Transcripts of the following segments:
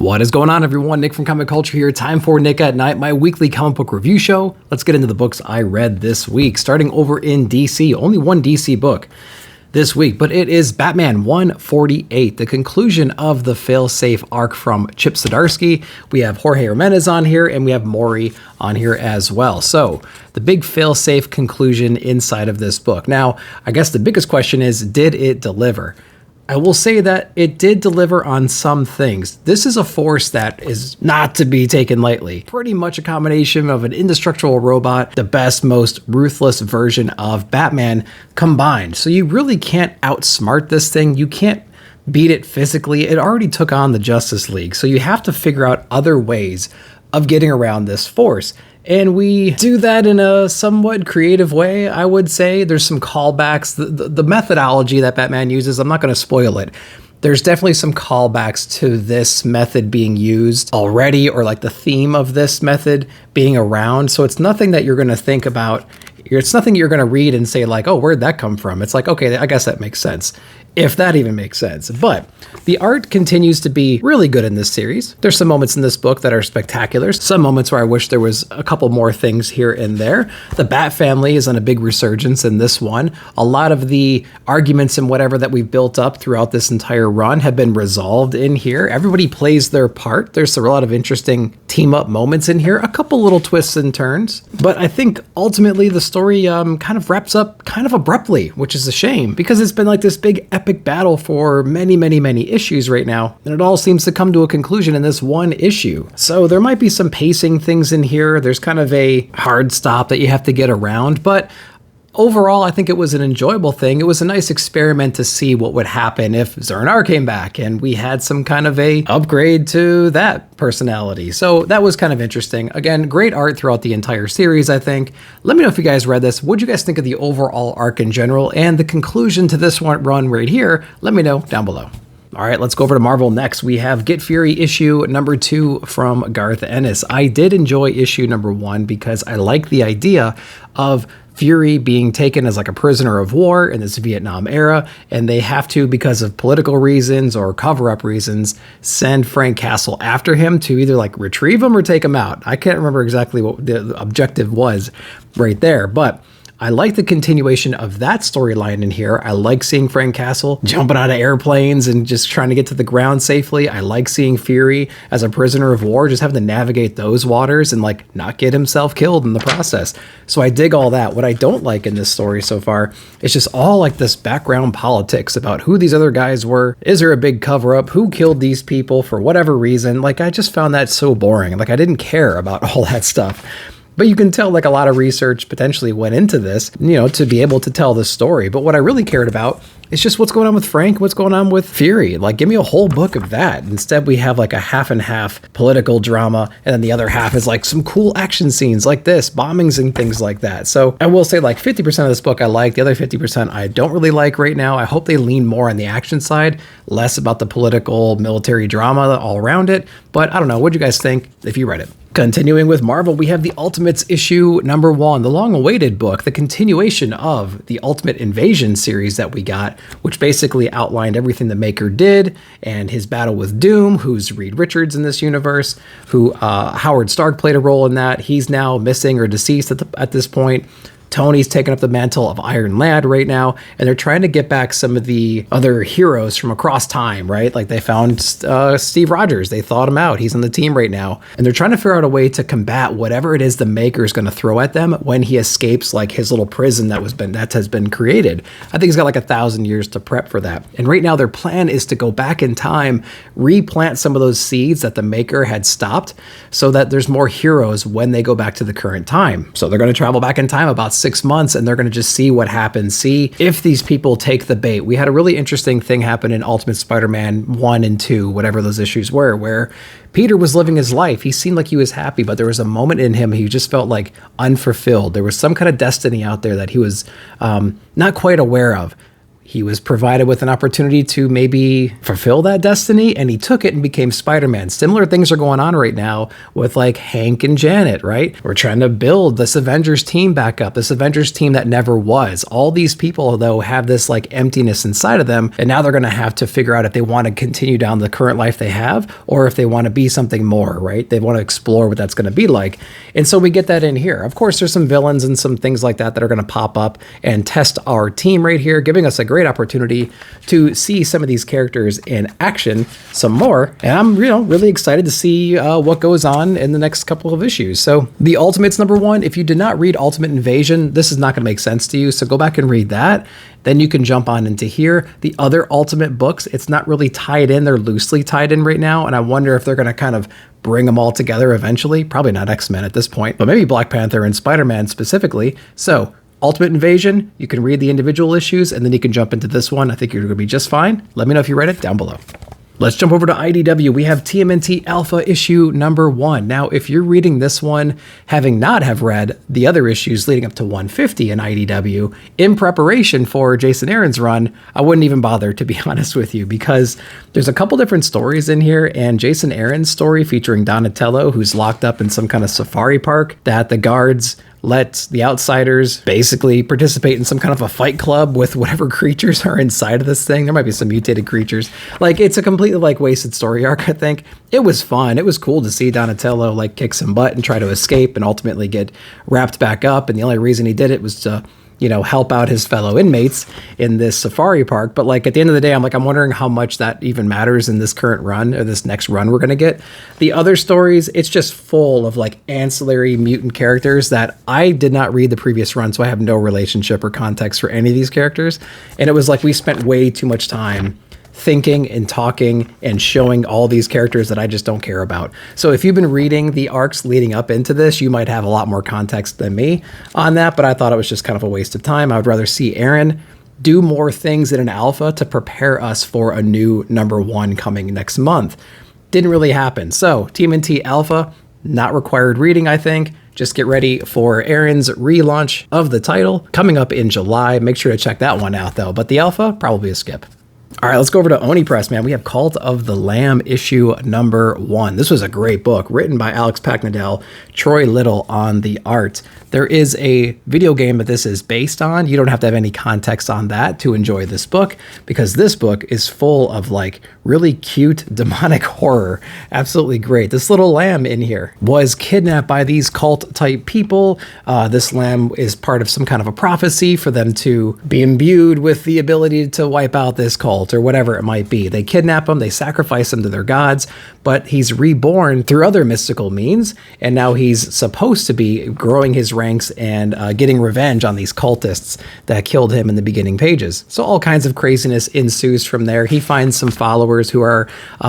What is going on, everyone? Nick from Comic Culture here. Time for Nick at Night, my weekly comic book review show. Let's get into the books I read this week, starting over in DC. Only one DC book this week, but it is Batman 148, the conclusion of the fail-safe arc from Chip Zdarsky. We have Jorge Jimenez on here, and we have Maury on here as well. So the big fail-safe conclusion inside of this book. Now, I guess the biggest question is, did it deliver? I will say that it did deliver on some things. This is a force that is not to be taken lightly. Pretty much a combination of an indestructible robot, the best, most ruthless version of Batman combined. So you really can't outsmart this thing. You can't beat it physically. It already took on the Justice League. So you have to figure out other ways of getting around this force. And we do that in a somewhat creative way, I would say. There's some callbacks. The methodology that Batman uses, I'm not going to spoil it. There's definitely some callbacks to this method being used already, or like the theme of this method being around. So it's nothing that you're going to think about. It's nothing you're going to read and say like, oh, where'd that come from? It's like, okay, I guess that makes sense, if that even makes sense. But the art continues to be really good in this series. There's some moments in this book that are spectacular. Some moments where I wish there was a couple more things here and there. The Bat family is on a big resurgence in this one. A lot of the arguments and whatever that we've built up throughout this entire run have been resolved in here. Everybody plays their part. There's a lot of interesting team up moments in here, a couple little twists and turns. But I think ultimately the story kind of wraps up kind of abruptly, which is a shame because it's been like this big epic battle for many issues right now, and it all seems to come to a conclusion in this one issue. So there might be some pacing things in here. There's kind of a hard stop that you have to get around, but overall, I think it was an enjoyable thing. It was a nice experiment to see what would happen if Zur-En-Arrh came back and we had some kind of a upgrade to that personality. So that was kind of interesting. Again, great art throughout the entire series, I think. Let me know if you guys read this. What'd you guys think of the overall arc in general and the conclusion to this one run right here? Let me know down below. All right, let's go over to Marvel next. We have Get Fury issue number 2 from Garth Ennis. I did enjoy issue number 1 because I like the idea of Fury being taken as like a prisoner of war in this Vietnam era, and they have to, because of political reasons or cover-up reasons, send Frank Castle after him to either like retrieve him or take him out. I can't remember exactly what the objective was right there, but I like the continuation of that storyline in here. I like seeing Frank Castle jumping out of airplanes and just trying to get to the ground safely. I like seeing Fury as a prisoner of war, just having to navigate those waters and like not get himself killed in the process. So I dig all that. What I don't like in this story so far is just all like this background politics about who these other guys were. Is there a big cover up? Who killed these people for whatever reason? Like, I just found that so boring. Like, I didn't care about all that stuff. But you can tell like a lot of research potentially went into this, you know, to be able to tell this story. But what I really cared about is just what's going on with Frank, what's going on with Fury. Like, give me a whole book of that. Instead, we have like a half and half political drama, and then the other half is like some cool action scenes like this, bombings and things like that. So I will say like 50% of this book I like, the other 50% I don't really like right now. I hope they lean more on the action side, less about the political military drama all around it. But I don't know, what'd you guys think if you read it? Continuing with Marvel, we have the Ultimates issue number 1, the long-awaited book, the continuation of the Ultimate Invasion series that we got, which basically outlined everything the Maker did and his battle with Doom, who's Reed Richards in this universe, who Howard Stark played a role in that. He's now missing or deceased at this point. Tony's taken up the mantle of Iron Lad right now, and they're trying to get back some of the other heroes from across time, right? Like they found Steve Rogers, they thawed him out, he's on the team right now, and they're trying to figure out a way to combat whatever it is the Maker is going to throw at them when he escapes like his little prison that has been created. I think he's got like 1,000 years to prep for that. And right now their plan is to go back in time, replant some of those seeds that the Maker had stopped so that there's more heroes when they go back to the current time. So they're going to travel back in time about 6 months, and they're going to just see what happens, see if these people take the bait. We had a really interesting thing happen in Ultimate Spider-Man 1 and 2, whatever those issues were, where Peter was living his life. He seemed like he was happy, but there was a moment in him he just felt like unfulfilled. There was some kind of destiny out there that he was not quite aware of. he was provided with an opportunity to maybe fulfill that destiny, and he took it and became Spider-Man. Similar things are going on right now with like Hank and Janet, right? We're trying to build this Avengers team back up, this Avengers team that never was. All these people, though, have this like emptiness inside of them, and now they're going to have to figure out if they want to continue down the current life they have, or if they want to be something more, right? They want to explore what that's going to be like. And so we get that in here. Of course, there's some villains and some things like that that are going to pop up and test our team right here, giving us a great opportunity to see some of these characters in action some more. And I'm really excited to see what goes on in the next couple of issues. So the Ultimates #1, if you did not read Ultimate Invasion, this is not going to make sense to you. So go back and read that. Then you can jump on into here. The other Ultimate books, it's not really tied in. They're loosely tied in right now. And I wonder if they're going to kind of bring them all together eventually. Probably not X-Men at this point, but maybe Black Panther and Spider-Man specifically. So Ultimate Invasion, you can read the individual issues, and then you can jump into this one. I think you're going to be just fine. Let me know if you read it down below. Let's jump over to IDW. We have TMNT Alpha issue #1. Now, if you're reading this one, having not have read the other issues leading up to 150 in IDW, in preparation for Jason Aaron's run, I wouldn't even bother, to be honest with you, because there's a couple different stories in here, and Jason Aaron's story featuring Donatello, who's locked up in some kind of safari park that the guards let the outsiders basically participate in some kind of a fight club with whatever creatures are inside of this thing. There might be some mutated creatures. Like, it's a completely like wasted story arc, I think. It was fun. It was cool to see Donatello like kick some butt and try to escape and ultimately get wrapped back up. And the only reason he did it was to, help out his fellow inmates in this safari park. But like at the end of the day, I'm wondering how much that even matters in this current run or this next run we're going to get. The other stories, it's just full of like ancillary mutant characters that I did not read the previous run, so I have no relationship or context for any of these characters. And it was like we spent way too much time thinking and talking and showing all these characters that I just don't care about. So if you've been reading the arcs leading up into this, you might have a lot more context than me on that, but I thought it was just kind of a waste of time. I would rather see Aaron do more things in an alpha to prepare us for a new #1 coming next month. Didn't really happen. So TMNT Alpha, not required reading, I think. Just get ready for Aaron's relaunch of the title coming up in July. Make sure to check that one out though, but the alpha, probably a skip. All right, let's go over to Oni Press, man. We have Cult of the Lamb issue #1. This was a great book written by Alex Packnadel, Troy Little on the art. There is a video game that this is based on. You don't have to have any context on that to enjoy this book, because this book is full of like really cute demonic horror. Absolutely great. This little lamb in here was kidnapped by these cult type people. This lamb is part of some kind of a prophecy for them to be imbued with the ability to wipe out this cult or whatever it might be. They kidnap him, they sacrifice him to their gods, but he's reborn through other mystical means, and now he's supposed to be growing his ranks and getting revenge on these cultists that killed him in the beginning pages. So all kinds of craziness ensues from there. He finds some followers who are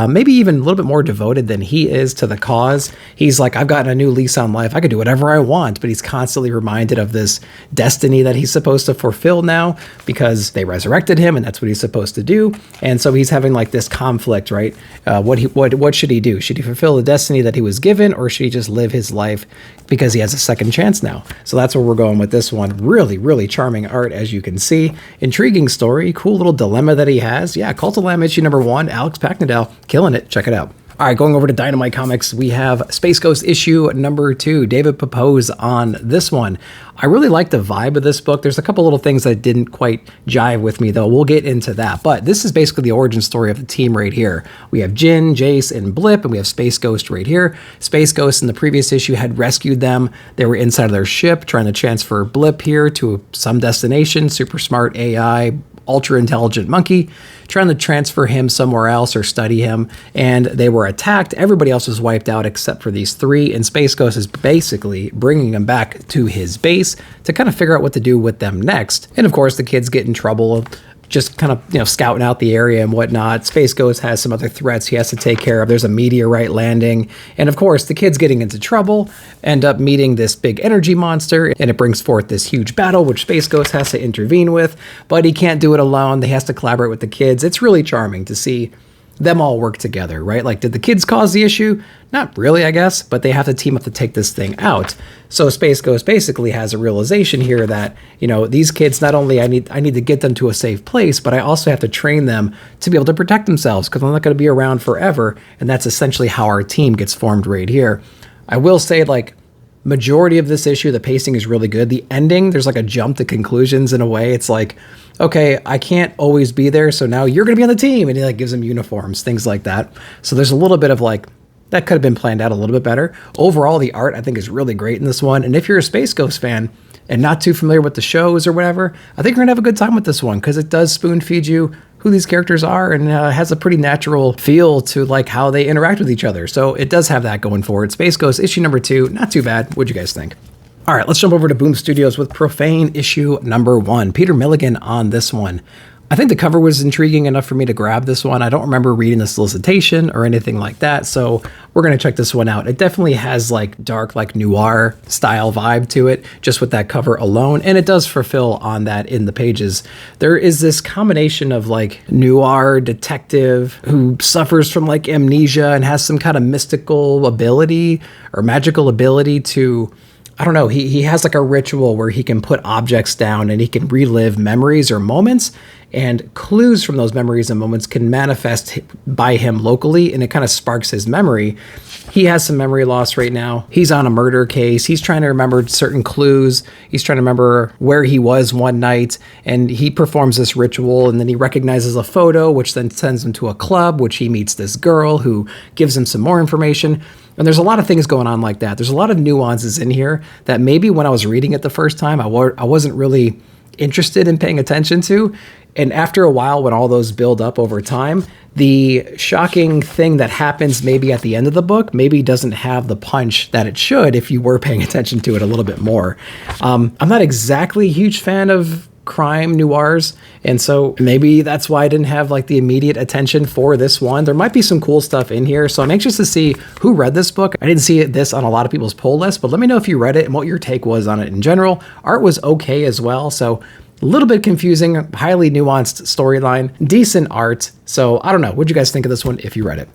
maybe even a little bit more devoted than he is to the cause. He's like, I've gotten a new lease on life. I could do whatever I want, but he's constantly reminded of this destiny that he's supposed to fulfill now because they resurrected him and that's what he's supposed to do. And so he's having like this conflict, right? What should he do? Should he fulfill the destiny that he was given, or should he just live his life because he has a second chance now? So that's where we're going with this one. Really, really charming art, as you can see. Intriguing story, cool little dilemma that he has. Yeah, Cult of Lamb issue #1, Alex Packnadel, killing it. Check it out. All right, going over to Dynamite Comics, we have Space Ghost issue #2, David Papose on this one. I really like the vibe of this book. There's a couple little things that didn't quite jive with me, though. We'll get into that. But this is basically the origin story of the team right here. We have Jin, Jace, and Blip, and we have Space Ghost right here. Space Ghost in the previous issue had rescued them. They were inside of their ship trying to transfer Blip here to some destination, super smart AI, ultra intelligent monkey, trying to transfer him somewhere else or study him, and they were attacked. Everybody else was wiped out except for these three, and Space Ghost is basically bringing them back to his base to kind of figure out what to do with them next. And of course, the kids get in trouble, just kind of, scouting out the area and whatnot. Space Ghost has some other threats he has to take care of. There's a meteorite landing. And of course, the kids getting into trouble end up meeting this big energy monster, and it brings forth this huge battle, which Space Ghost has to intervene with, but he can't do it alone. He has to collaborate with the kids. It's really charming to see them all work together, right? Like, did the kids cause the issue? Not really, I guess, but they have to team up to take this thing out. So Space Ghost basically has a realization here that, you know, these kids, not only I need to get them to a safe place, but I also have to train them to be able to protect themselves, because I'm not going to be around forever. And that's essentially how our team gets formed right here. I will say, like, majority of this issue, the pacing is really good. The ending, there's like a jump to conclusions in a way. It's like, okay, I can't always be there, so now you're going to be on the team. And he like gives them uniforms, things like that. So there's a little bit of like, that could have been planned out a little bit better. Overall, the art I think is really great in this one. And if you're a Space Ghost fan and not too familiar with the shows or whatever, I think you're gonna have a good time with this one, because it does spoon feed you who these characters are, and has a pretty natural feel to like how they interact with each other. So it does have that going for it. Space Ghost issue number 2, not too bad. What'd you guys think? All right, let's jump over to Boom Studios with Profane issue number 1. Peter Milligan on this one. I think the cover was intriguing enough for me to grab this one. I don't remember reading the solicitation or anything like that, so we're going to check this one out. It definitely has like dark, like noir style vibe to it, just with that cover alone, and it does fulfill on that in the pages. There is this combination of like noir detective who suffers from like amnesia and has some kind of mystical ability or magical ability to, I don't know, he has like a ritual where he can put objects down and he can relive memories or moments, and clues from those memories and moments can manifest by him locally, and it kind of sparks his memory. He has some memory loss right now. He's on a murder case. He's trying to remember certain clues. He's trying to remember where he was one night, and he performs this ritual, and then he recognizes a photo, which then sends him to a club, which he meets this girl who gives him some more information. And there's a lot of things going on like that. There's a lot of nuances in here that maybe when I was reading it the first time, I wasn't really interested in paying attention to. And after a while, when all those build up over time, the shocking thing that happens maybe at the end of the book maybe doesn't have the punch that it should if you were paying attention to it a little bit more. I'm not exactly a huge fan of crime noirs, and so maybe that's why I didn't have like the immediate attention for this one. There might be some cool stuff in here, so I'm anxious to see who read this book. I didn't see this on a lot of people's poll list, but let me know if you read it and what your take was on it in general. Art was okay as well, so a little bit confusing, highly nuanced storyline, decent art. So I don't know, what'd you guys think of this one if you read it?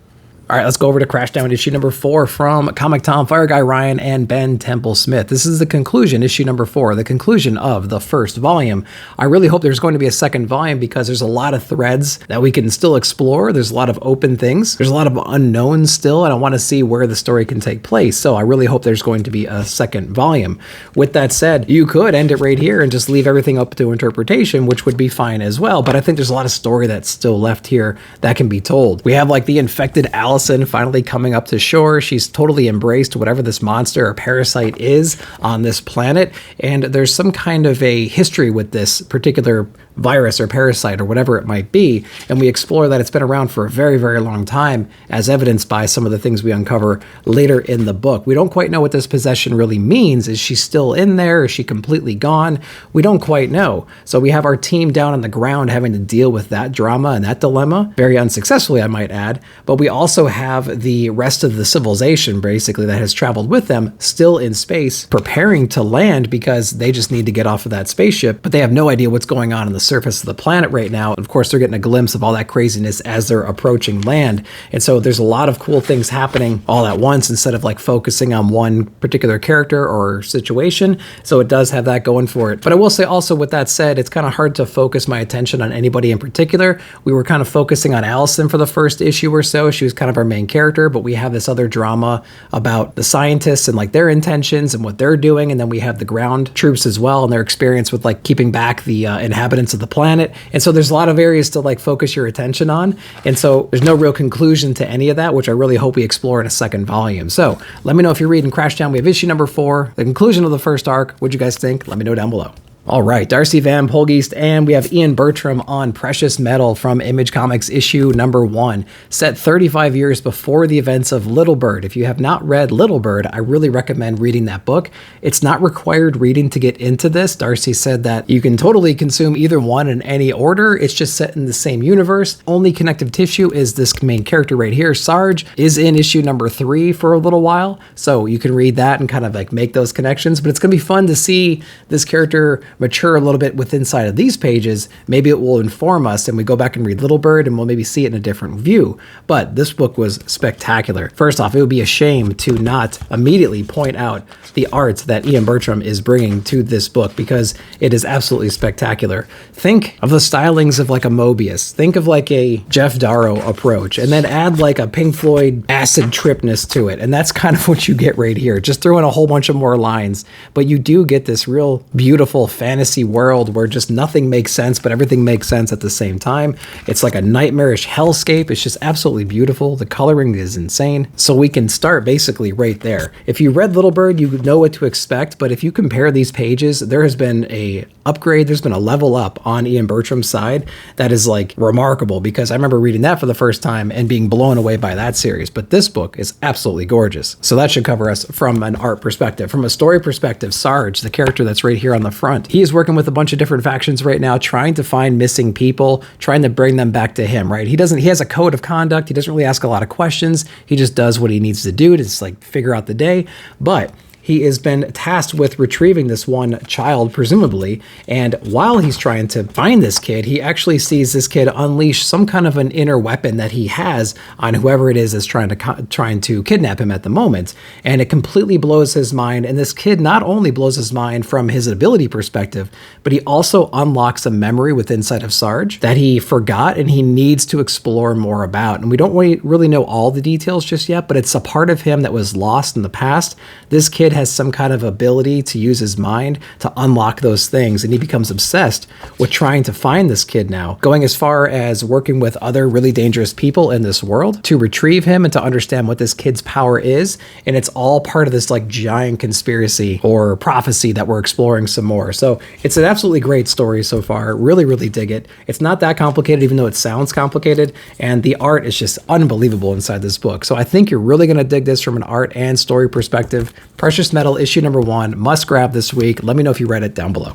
All right, let's go over to Crashdown issue number 4 from Comic Tom, Fire Guy Ryan, and Ben Temple Smith. This is the conclusion, issue number 4, the conclusion of the first volume. I really hope there's going to be a second volume, because there's a lot of threads that we can still explore. There's a lot of open things. There's a lot of unknowns still, and I want to see where the story can take place. So I really hope there's going to be a second volume. With that said, you could end it right here and just leave everything up to interpretation, which would be fine as well. But I think there's a lot of story that's still left here that can be told. We have like the infected Allison finally coming up to shore. She's totally embraced whatever this monster or parasite is on this planet, and there's some kind of a history with this particular virus or parasite or whatever it might be, and we explore that it's been around for a very, very long time, as evidenced by some of the things we uncover later in the book. We don't quite know what this possession really means. Is she still in there? Is she completely gone? We don't quite know. So we have our team down on the ground having to deal with that drama and that dilemma, very unsuccessfully, I might add, but we also have the rest of the civilization, basically, that has traveled with them, still in space, preparing to land, because they just need to get off of that spaceship, but they have no idea what's going on the surface of the planet right now. Of course, they're getting a glimpse of all that craziness as they're approaching land. And so there's a lot of cool things happening all at once, instead of like focusing on one particular character or situation. So it does have that going for it. But I will say also, with that said, it's kind of hard to focus my attention on anybody in particular. We were kind of focusing on Allison for the first issue or so. She was kind of our main character, but we have this other drama about the scientists and like their intentions and what they're doing. And then we have the ground troops as well, and their experience with like keeping back the inhabitants of the planet. And so there's a lot of areas to like focus your attention on. And so there's no real conclusion to any of that, which I really hope we explore in a second volume. So let me know if you're reading Crashdown. We have issue number 4, the conclusion of the first arc. What'd you guys think? Let me know down below. All right, Darcy Van Polgeest, and we have Ian Bertram on Precious Metal from Image Comics issue number 1, set 35 years before the events of Little Bird. If you have not read Little Bird, I really recommend reading that book. It's not required reading to get into this. Darcy said that you can totally consume either one in any order. It's just set in the same universe. Only connective tissue is this main character right here. Sarge is in issue number 3 for a little while, so you can read that and kind of like make those connections. But it's gonna be fun to see this character mature a little bit with inside of these pages, maybe it will inform us and we go back and read Little Bird and we'll maybe see it in a different view. But this book was spectacular. First off, it would be a shame to not immediately point out the art that Ian Bertram is bringing to this book, because it is absolutely spectacular. Think of the stylings of like a Mobius. Think of like a Jeff Darrow approach, and then add like a Pink Floyd acid tripness to it. And that's kind of what you get right here. Just throw in a whole bunch of more lines, but you do get this real beautiful fantasy world where just nothing makes sense, but everything makes sense at the same time. It's like a nightmarish hellscape. It's just absolutely beautiful. The coloring is insane. So we can start basically right there. If you read Little Bird, you know what to expect, but if you compare these pages, there has been a upgrade, there's been a level up on Ian Bertram's side that is like remarkable, because I remember reading that for the first time and being blown away by that series. But this book is absolutely gorgeous. So that should cover us from an art perspective. From a story perspective, Sarge, the character that's right here on the front, he is working with a bunch of different factions right now, trying to find missing people, trying to bring them back to him, right? He has a code of conduct. He doesn't really ask a lot of questions. He just does what he needs to do to just like figure out the day. But he has been tasked with retrieving this one child, presumably, and while he's trying to find this kid, he actually sees this kid unleash some kind of an inner weapon that he has on whoever it is that's trying to kidnap him at the moment, and it completely blows his mind. And this kid not only blows his mind from his ability perspective, but he also unlocks a memory within inside of Sarge that he forgot and he needs to explore more about. And we don't really know all the details just yet, but it's a part of him that was lost in the past. This kid has some kind of ability to use his mind to unlock those things, and he becomes obsessed with trying to find this kid now, going as far as working with other really dangerous people in this world to retrieve him and to understand what this kid's power is. And it's all part of this like giant conspiracy or prophecy that we're exploring some more. So it's an absolutely great story so far. Really, really dig it. It's not that complicated, even though it sounds complicated, and the art is just unbelievable inside this book. So I think you're really going to dig this from an art and story perspective. Precious Metal issue number 1, must grab this week. Let me know if you read it down below.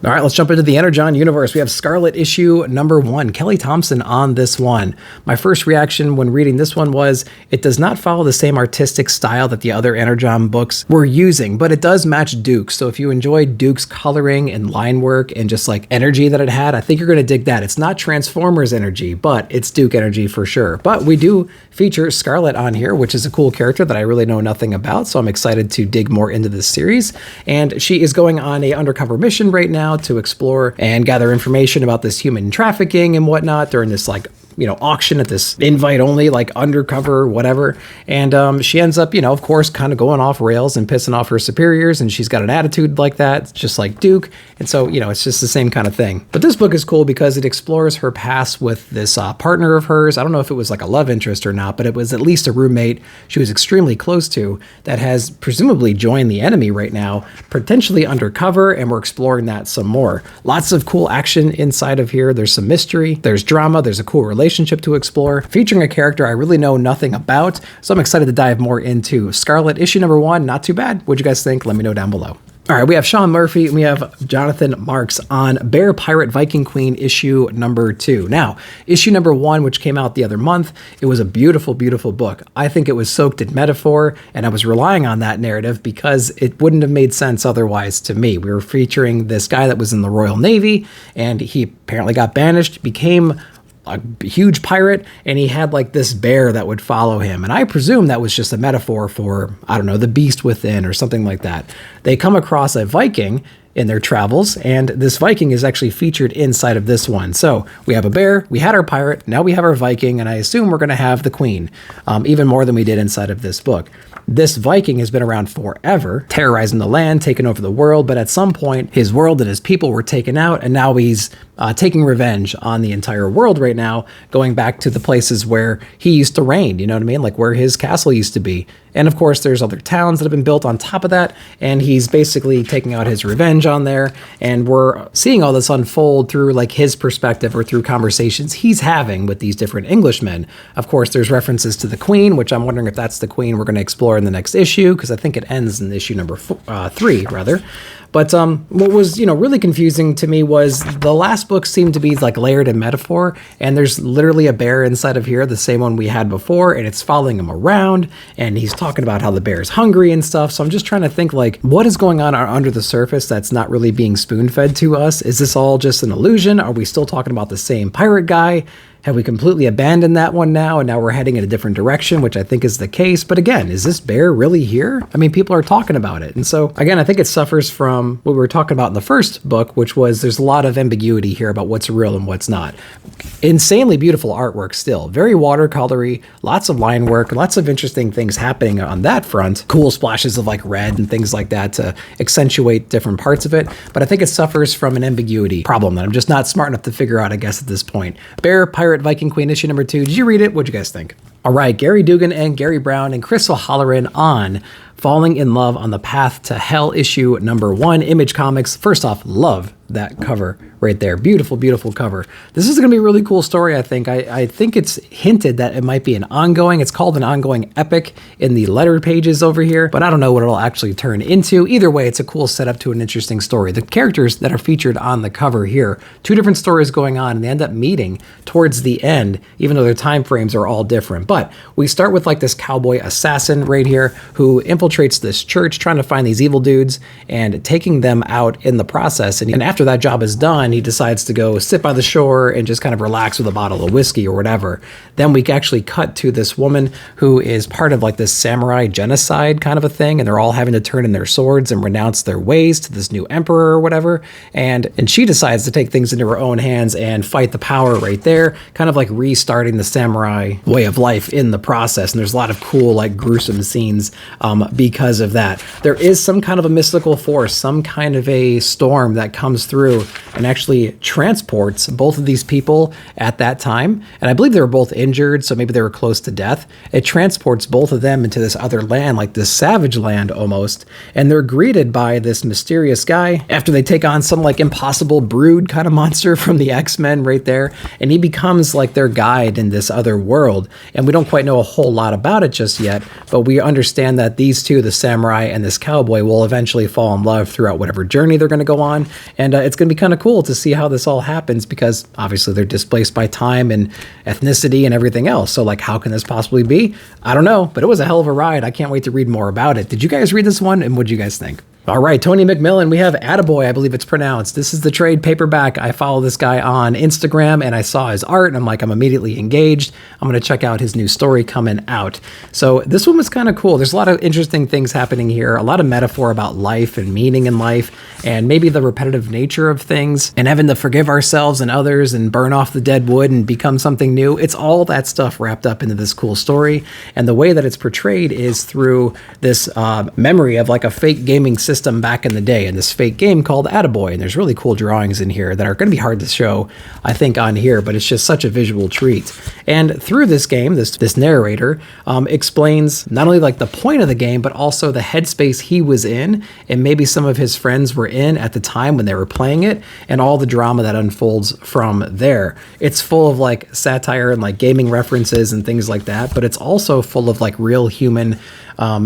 All right, let's jump into the Energon universe. We have Scarlet issue number 1, Kelly Thompson on this one. My first reaction when reading this one was it does not follow the same artistic style that the other Energon books were using, but it does match Duke's. So if you enjoyed Duke's coloring and line work and just like energy that it had, I think you're going to dig that. It's not Transformers energy, but it's Duke energy for sure. But we do feature Scarlet on here, which is a cool character that I really know nothing about. So I'm excited to dig more into this series. And she is going on a undercover mission right now to explore and gather information about this human trafficking and whatnot during this like auction at this invite only, like undercover, whatever. And she ends up, of course, kind of going off rails and pissing off her superiors. And she's got an attitude like that, just like Duke. And so, it's just the same kind of thing. But this book is cool because it explores her past with this partner of hers. I don't know if it was like a love interest or not, but it was at least a roommate she was extremely close to that has presumably joined the enemy right now, potentially undercover. And we're exploring that some more. Lots of cool action inside of here. There's some mystery, there's drama, there's a cool relationship to explore, featuring a character I really know nothing about. So I'm excited to dive more into Scarlet issue number 1. Not too bad. What'd you guys think? Let me know down below. All right, we have Sean Murphy and we have Jonathan Marks on Bear Pirate Viking Queen issue number 2. Now, issue number 1, which came out the other month, it was a beautiful, beautiful book. I think it was soaked in metaphor, and I was relying on that narrative because it wouldn't have made sense otherwise to me. We were featuring this guy that was in the Royal Navy, and he apparently got banished, became a huge pirate, and he had like this bear that would follow him. And I presume that was just a metaphor for, I don't know, the beast within or something like that. They come across a Viking in their travels, and this Viking is actually featured inside of this one. So we have a bear, we had our pirate, now we have our Viking, and I assume we're going to have the queen, even more than we did inside of this book. This Viking has been around forever, terrorizing the land, taking over the world, but at some point, his world and his people were taken out, and now he's taking revenge on the entire world right now, going back to the places where he used to reign, you know what I mean? Like where his castle used to be. And of course, there's other towns that have been built on top of that, and he's basically taking out his revenge on there, and we're seeing all this unfold through like his perspective or through conversations he's having with these different Englishmen. Of course, there's references to the Queen, which I'm wondering if that's the Queen we're going to explore in the next issue, because I think it ends in issue number 3, rather. But what was, really confusing to me was the last books seem to be like layered in metaphor, and there's literally a bear inside of here, the same one we had before, and it's following him around, and he's talking about how the bear is hungry and stuff. So I'm just trying to think, like, what is going on under the surface that's not really being spoon-fed to us? Is this all just an illusion? Are we still talking about the same pirate guy? Have we completely abandoned that one now, and now we're heading in a different direction, which I think is the case? But again, is this bear really here? I mean, people are talking about it. And so, again, I think it suffers from what we were talking about in the first book, which was there's a lot of ambiguity here about what's real and what's not. Insanely beautiful artwork still. Very watercolory, lots of line work, lots of interesting things happening on that front. Cool splashes of like red and things like that to accentuate different parts of it. But I think it suffers from an ambiguity problem that I'm just not smart enough to figure out, I guess, at this point. Bear, Pirate, Viking Queen, issue number 2. Did you read it? What'd you guys think? All right, Gary Dugan and Gary Brown and Chris O'Halloran on Falling in Love on the Path to Hell, issue number 1, Image Comics. First off, love that cover right there. Beautiful, beautiful cover. This is going to be a really cool story, I think. I think it's hinted that it might be an ongoing. It's called an ongoing epic in the letter pages over here, but I don't know what it'll actually turn into. Either way, it's a cool setup to an interesting story. The characters that are featured on the cover here, 2 different stories going on, and they end up meeting towards the end, even though their time frames are all different. But we start with like this cowboy assassin right here who infiltrates this church trying to find these evil dudes and taking them out in the process. And after that job is done, he decides to go sit by the shore and just kind of relax with a bottle of whiskey or whatever. Then we actually cut to this woman who is part of like this samurai genocide kind of a thing, and they're all having to turn in their swords and renounce their ways to this new emperor or whatever. And she decides to take things into her own hands and fight the power right there, kind of like restarting the samurai way of life in the process. And there's a lot of cool, like gruesome scenes because of that. There is some kind of a mystical force, some kind of a storm that comes through and actually transports both of these people at that time. And I believe they were both injured, so maybe they were close to death. It transports both of them into this other land, like this savage land almost. And they're greeted by this mysterious guy after they take on some like impossible brood kind of monster from the X-Men right there. And he becomes like their guide in this other world. And we don't quite know a whole lot about it just yet, but we understand that these two, the samurai and this cowboy, will eventually fall in love throughout whatever journey they're going to go on. And it's going to be kind of cool to see how this all happens, because obviously they're displaced by time and ethnicity and everything else. So like, how can this possibly be? I don't know, but it was a hell of a ride. I can't wait to read more about it. Did you guys read this one, and what did you guys think? All right, Tony McMillan, we have Attaboy, I believe it's pronounced. This is the trade paperback. I follow this guy on Instagram, and I saw his art, and I'm like, I'm immediately engaged. I'm going to check out his new story coming out. So this one was kind of cool. There's a lot of interesting things happening here, a lot of metaphor about life and meaning in life, and maybe the repetitive nature of things, and having to forgive ourselves and others and burn off the dead wood and become something new. It's all that stuff wrapped up into this cool story, and the way that it's portrayed is through this memory of like a fake gaming system back in the day, in this fake game called Attaboy. And there's really cool drawings in here that are going to be hard to show, I think, on here, but it's just such a visual treat. And through this game, this narrator explains not only like the point of the game, but also the headspace he was in, and maybe some of his friends were in at the time when they were playing it, and all the drama that unfolds from there. It's full of like satire and like gaming references and things like that, but it's also full of like real human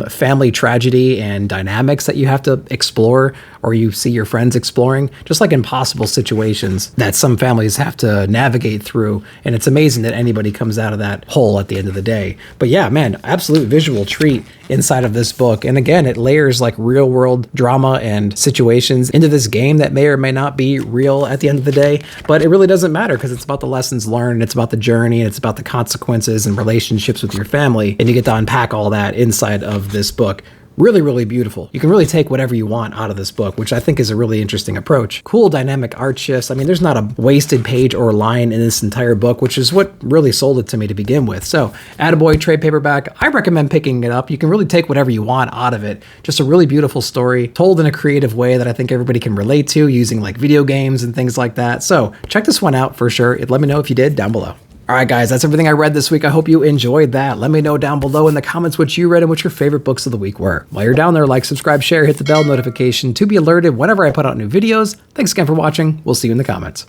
family tragedy and dynamics that you have to explore, or you see your friends exploring, just like impossible situations that some families have to navigate through. And it's amazing that anybody comes out of that hole at the end of the day. But yeah, man, absolute visual treat inside of this book. And again, it layers like real world drama and situations into this game that may or may not be real at the end of the day, but it really doesn't matter, because it's about the lessons learned, it's about the journey, and it's about the consequences and relationships with your family. And you get to unpack all that inside of this book. Really, really beautiful. You can really take whatever you want out of this book, which I think is a really interesting approach. Cool dynamic art shifts. I mean, there's not a wasted page or line in this entire book, which is what really sold it to me to begin with. So Attaboy trade paperback, I recommend picking it up. You can really take whatever you want out of it. Just a really beautiful story told in a creative way that I think everybody can relate to, using like video games and things like that. So check this one out for sure. Let me know if you did down below. All right, guys, that's everything I read this week. I hope you enjoyed that. Let me know down below in the comments what you read and what your favorite books of the week were. While you're down there, like, subscribe, share, hit the bell notification to be alerted whenever I put out new videos. Thanks again for watching. We'll see you in the comments.